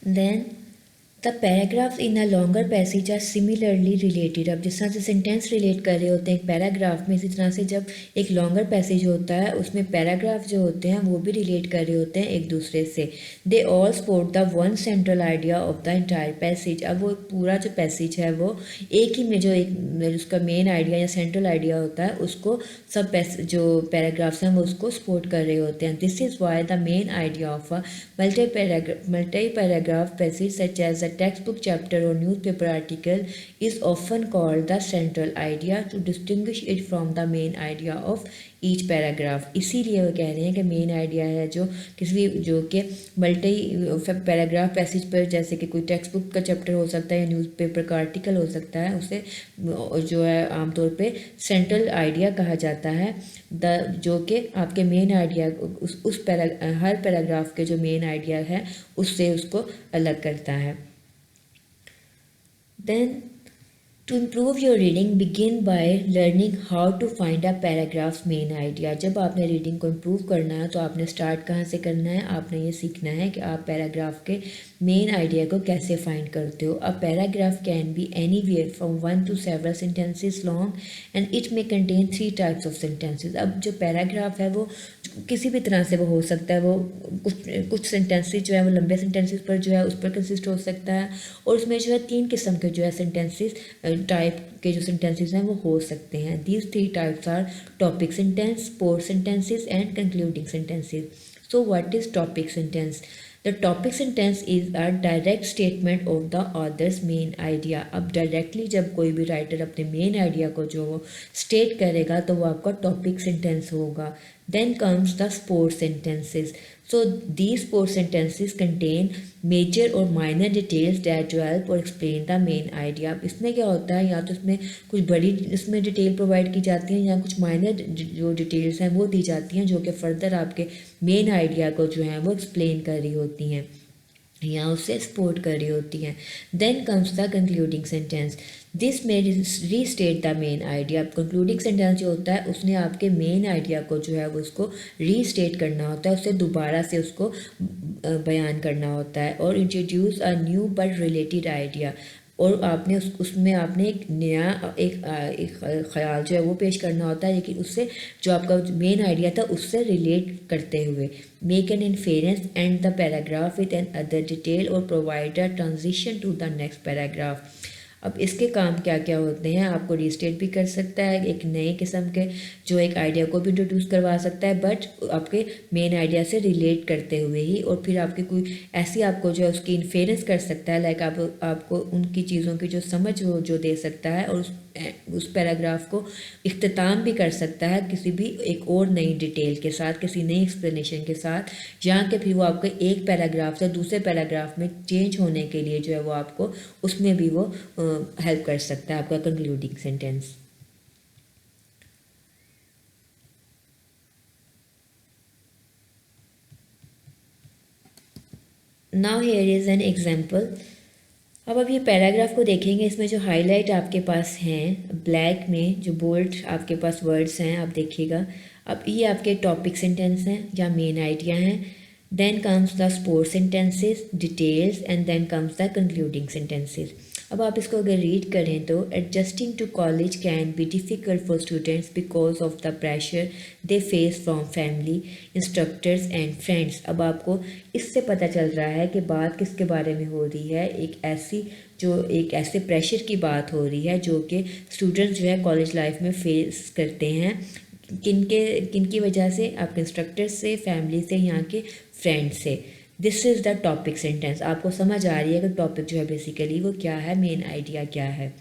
Then the paragraphs in a longer passage are similarly related. अब जिस तरह से सेंटेंस रिलेट कर रहे होते हैं एक पैराग्राफ में, इसी तरह से जब एक लॉन्गर पैसेज होता है उसमें पैराग्राफ जो होते हैं वो भी रिलेट कर रहे होते हैं एक दूसरे से। They all support the one central idea of the entire passage. अब वो पूरा जो पैसेज है वो एक ही में जो एक उसका मेन आइडिया या सेंट्रल आइडिया होता है उसको सब जो पैराग्राफ्स हैं वो उसको सपोर्ट कर रहे होते हैं। This is why the main idea of a multi paragraph passage such as a textbook chapter or newspaper article is often called the central idea to distinguish it from the main idea of each paragraph। इसीलिए वो कह रहे हैं कि main idea है जो किसी भी जो कि मल्टी पैराग्राफ पैसेज पर, जैसे कि कोई टेक्स्ट बुक का चैप्टर हो सकता है या न्यूज़पेपर का आर्टिकल हो सकता है, उसे जो है आमतौर पे सेंट्रल आइडिया कहा जाता है। जो कि आपके मेन आइडिया हर पैराग्राफ के जो मेन आइडिया है उससे उसको अलग करता है। Then to improve your reading begin by learning how to find a paragraph main idea. जब आपने रीडिंग को इम्प्रूव करना है तो आपने स्टार्ट कहाँ से करना है, आपने ये सीखना है कि आप पैराग्राफ के मेन आइडिया को कैसे फाइंड करते हो। A paragraph can be anywhere from 1 to several sentences long and it may contain 3 types of sentences. अब जो पैराग्राफ है वो किसी भी तरह से वो हो सकता है, वो कुछ सेंटेंसेज जो है वो लंबे सेंटेंसेज पर जो है उस पर कंसिस्ट हो सकता है, और उसमें जो है 3 किस्म के जो है सेंटेंसेस टाइप के जो सेंटेंसेस हैं वो हो सकते हैं। These 3 types our topic sentence, support sentences and concluding sentences. So what is topic sentence? The topic sentence is a direct statement of the author's main idea. अब डायरेक्टली जब कोई भी राइटर अपने मेन आइडिया को जो वो state करेगा तो वो आपका टॉपिक सेंटेंस होगा। Then comes the sport sentences. So these sport sentences contain major or minor details that help or explain the main idea। अब इसमें क्या होता है, या तो इसमें कुछ बड़ी इसमें डिटेल प्रोवाइड की जाती हैं या कुछ माइनर जो डिटेल्स हैं वो दी जाती हैं जो कि फर्दर आपके मेन आइडिया को जो है वो एक्सप्लेन कर रही होती हैं या उससे सपोर्ट कर रही होती हैं। Then comes the concluding sentence. This में restate the main idea. Concluding sentence जो होता है उसने आपके मेन आइडिया को जो है वो उसको रीस्टेट करना होता है, उससे दोबारा से उसको बयान करना होता है। और introduce a new but related idea, और आपने उसमें आपने एक नया एक ख्याल जो है वो पेश करना होता है, लेकिन उससे जो आपका मेन आइडिया था उससे रिलेट करते हुए। Make an inference end the paragraph with another detail और provide a transition to the next paragraph. अब इसके काम क्या क्या होते हैं, आपको रीस्टेट भी कर सकता है, एक नए किस्म के जो एक आइडिया को भी इंट्रोड्यूस करवा सकता है बट आपके मेन आइडिया से रिलेट करते हुए ही, और फिर आपकी कोई ऐसी आपको जो है उसकी इन्फेरेंस कर सकता है, लाइक आपको उनकी चीज़ों की जो समझ वो जो दे सकता है, और उस पैराग्राफ को इख्तिताम भी कर सकता है किसी भी एक और नई डिटेल के साथ, किसी नई एक्सप्लेनेशन के साथ, जहाँ के फिर वो आपके एक पैराग्राफ से दूसरे पैराग्राफ में चेंज होने के लिए जो है वो आपको उसमें भी वो हेल्प कर सकता है, आपका concluding sentence. Now here is an example. अब ये पैराग्राफ को देखेंगे, इसमें जो हाईलाइट आपके पास हैं ब्लैक में, जो बोल्ड आपके पास वर्ड्स हैं आप देखिएगा। अब ये आपके टॉपिक सेंटेंस हैं या मेन आइडिया हैं। Then comes the support sentences, details, and then comes the concluding sentences. अब आप इसको अगर रीड करें तो adjusting to college can be difficult for students because of the pressure they face from family, instructors and friends. अब आपको इससे पता चल रहा है कि बात किसके बारे में हो रही है, एक ऐसे प्रेशर की बात हो रही है जो कि स्टूडेंट्स जो है कॉलेज लाइफ में फेस करते हैं। किनकी वजह से? आपके इंस्ट्रक्टर से, फैमिली से, यहाँ के फ्रेंड से। This is the topic sentence. आपको समझ आ रही है कि टॉपिक जो है बेसिकली वो क्या है, मेन आइडिया क्या है।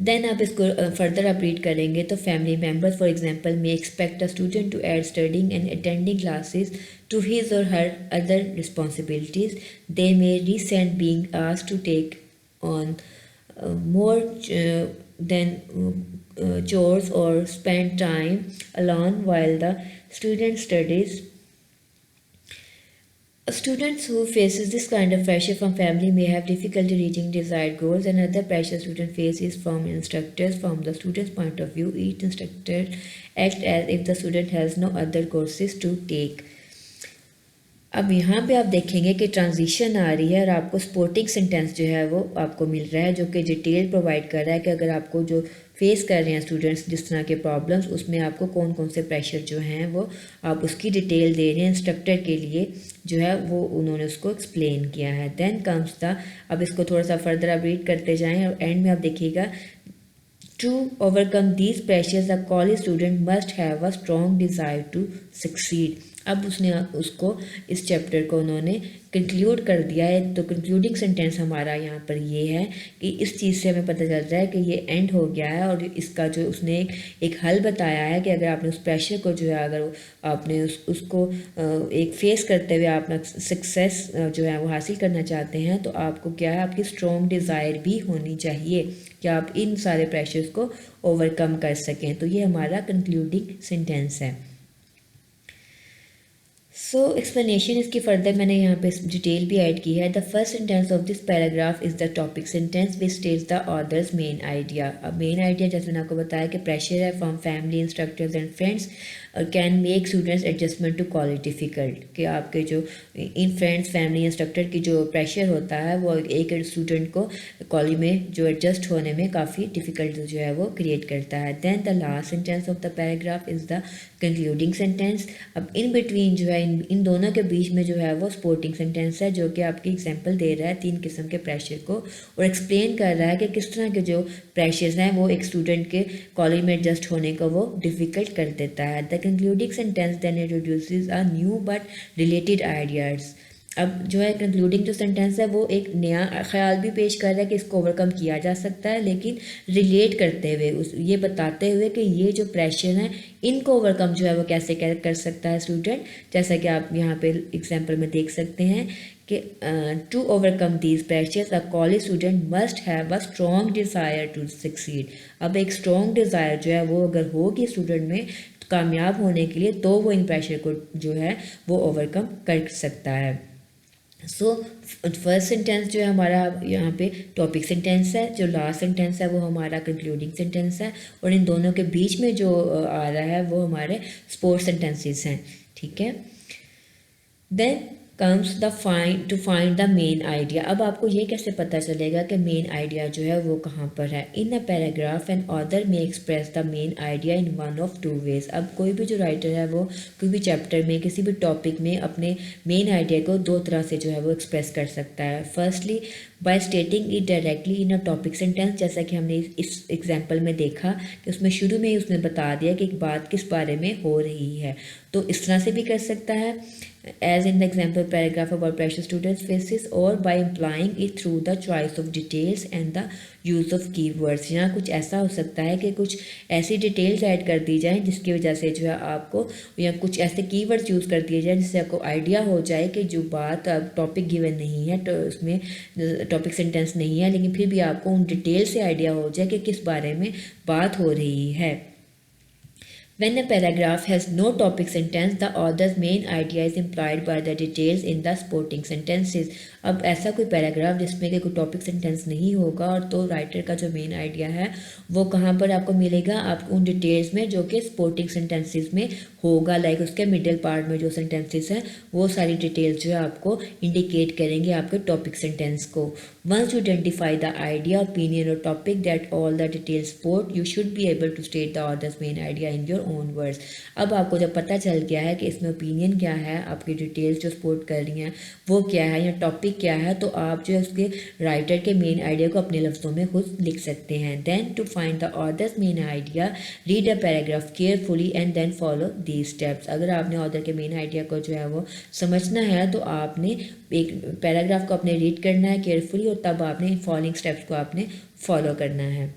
देन आप इसको फर्दर आप रीड करेंगे तो family members for example may expect a student to add studying and attending classes to his or her other responsibilities. They may resent being asked to take on more than chores or spend time alone while the student studies. Students who faces this kind of pressure from family may have difficulty reaching desired goals. Another pressure student faces from instructors. From the student's point of view, each instructor acts as if the student has no other courses to take. अब यहाँ पे आप देखेंगे कि transition आ रही है और आपको स्पोर्टिंग सेंटेंस जो है वो आपको मिल रहा है, जो कि डिटेल प्रोवाइड कर रहा है कि अगर आपको जो फेस कर रहे हैं स्टूडेंट्स जिस तरह के प्रॉब्लम्स, उसमें आपको कौन कौन से प्रेशर जो हैं वो आप उसकी डिटेल दे रहे हैं इंस्ट्रक्टर के लिए, जो है वो उन्होंने उसको एक्सप्लेन किया है। देन कम्स द, अब इसको थोड़ा सा फर्दर आप रीड करते जाएँ और एंड में आप देखिएगा, to overcome these pressures a college student must have a strong desire to succeed. अब उसने उसको इस चैप्टर को उन्होंने कंक्लूड कर दिया है। तो कंक्लूडिंग सेंटेंस हमारा यहाँ पर ये है कि इस चीज़ से हमें पता चल रहा है कि ये एंड हो गया है और इसका जो उसने एक हल बताया है कि अगर आपने उस प्रेशर को जो है, अगर आपने उसको एक फेस करते हुए अपना सक्सेस जो है वो हासिल करना चाहते हैं, तो आपको क्या है, आपकी स्ट्रॉन्ग डिज़ायर भी होनी चाहिए कि आप इन सारे प्रेशर्स को ओवरकम कर सकें। तो ये हमारा कंक्लूडिंग सेंटेंस है। सो एक्सप्लेनेशन इसकी फर्दर मैंने यहाँ पे डिटेल भी ऐड की है। The first sentence of this paragraph is the topic sentence which states the author's main idea. अब मेन आइडिया जैसे मैंने आपको बताया कि प्रेशर है from family, instructors and friends can make students adjustment to college difficult, कि आपके जो इन फ्रेंड्स, फैमिली, इंस्ट्रक्टर की जो प्रेशर होता है वो एक स्टूडेंट को कॉलेज में जो एडजस्ट होने में काफ़ी डिफ़िकल्ट जो है वो क्रिएट करता है। Then the last sentence of the paragraph is the concluding sentence. अब इन बिटवीन जो है इन दोनों के बीच में जो है वो स्पोर्टिंग सेंटेंस है, जो कि आपकी एग्जांपल दे रहा है 3 किस्म के प्रेशर को और एक्सप्लेन कर रहा है कि किस तरह के जो प्रेशर्स हैं वो एक स्टूडेंट के कॉलेज में एडजस्ट होने को वो डिफ़िकल्ट कर देता है। The concluding sentence then introduces a new but related ideas. अब जो है कंक्लूडिंग जो सेंटेंस है वो एक नया ख्याल भी पेश कर रहा है कि इसको ओवरकम किया जा सकता है, लेकिन रिलेट करते हुए उस ये बताते हुए कि ये जो प्रेशर है इनको ओवरकम जो है वो कैसे कर सकता है स्टूडेंट। जैसा कि आप यहाँ पे एग्जांपल में देख सकते हैं कि to overcome these pressures a college student must have a strong desire to succeed. अब एक स्ट्रॉन्ग डिज़ायर जो है वो अगर होगी स्टूडेंट में कामयाब होने के लिए, तो वो इन प्रेशर को जो है वो ओवरकम कर सकता है। सो फर्स्ट सेंटेंस जो है हमारा यहाँ पे टॉपिक सेंटेंस है, जो लास्ट सेंटेंस है वो हमारा कंक्लूडिंग सेंटेंस है और इन दोनों के बीच में जो आ रहा है वो हमारे स्पोर्ट सेंटेंसेस हैं। ठीक है। Then comes the find to find the main idea. अब आपको ये कैसे पता चलेगा कि मेन आइडिया जो है वो कहाँ पर है। In a paragraph an author may express the main idea in one of two ways. अब कोई भी जो राइटर है वो कोई भी चैप्टर में किसी भी टॉपिक में अपने मेन आइडिया को दो तरह से जो है वो एक्सप्रेस कर सकता है। Firstly by stating it directly in a topic sentence, जैसा कि हमने इस एग्जाम्पल में देखा कि उसमें शुरू में ही उसने बता दिया कि एक बात किस बारे में हो रही है, तो इस तरह से भी कर सकता है as in the example paragraph about pressure students faces, or by implying it through the choice of details and the use of keywords. यहाँ कुछ ऐसा हो सकता है कि कुछ ऐसी डिटेल्स ऐड कर दी जाएँ जिसकी वजह से जो है आपको, या कुछ ऐसे कीवर्ड्स यूज़ कर दिए जाए जिससे आपको आइडिया हो जाए कि जो बात टॉपिक गिवन नहीं है, तो उसमें टॉपिक सेंटेंस नहीं है, लेकिन फिर भी आपको उन डिटेल से आइडिया हो जाए कि किस बारे में बात हो रही है। When a paragraph has no topic sentence, the author's main idea is implied by the details in the supporting sentences. अब ऐसा कोई पैराग्राफ जिसमें कि कोई टॉपिक सेंटेंस नहीं होगा और तो राइटर का जो मेन आइडिया है वो कहाँ पर आपको मिलेगा, आप उन डिटेल्स में जो कि सपोर्टिंग सेंटेंसेस में होगा। लाइक उसके मिडिल पार्ट में जो सेंटेंसेस हैं वो सारी डिटेल्स जो है आपको इंडिकेट करेंगे आपके टॉपिक सेंटेंस को। Once you identify the idea, opinion और topic that all the details support, you should be able to state the author's main idea in your own words. अब आपको जब पता चल गया है कि इसमें ओपिनियन क्या है, आपकी डिटेल्स जो सपोर्ट कर रही हैं वो क्या है, या टॉपिक क्या है, तो आप जो है उसके राइटर के मेन आइडिया को अपने लफ्ज़ों में खुद लिख सकते हैं। Then to find the author's main idea, read a paragraph carefully and then follow these steps. अगर आपने ऑथर के मेन आइडिया को जो है वो समझना है तो आपने एक पैराग्राफ को अपने रीड करना है केयरफुली और तब आपने फॉलोइंग स्टेप्स को आपने फॉलो करना है।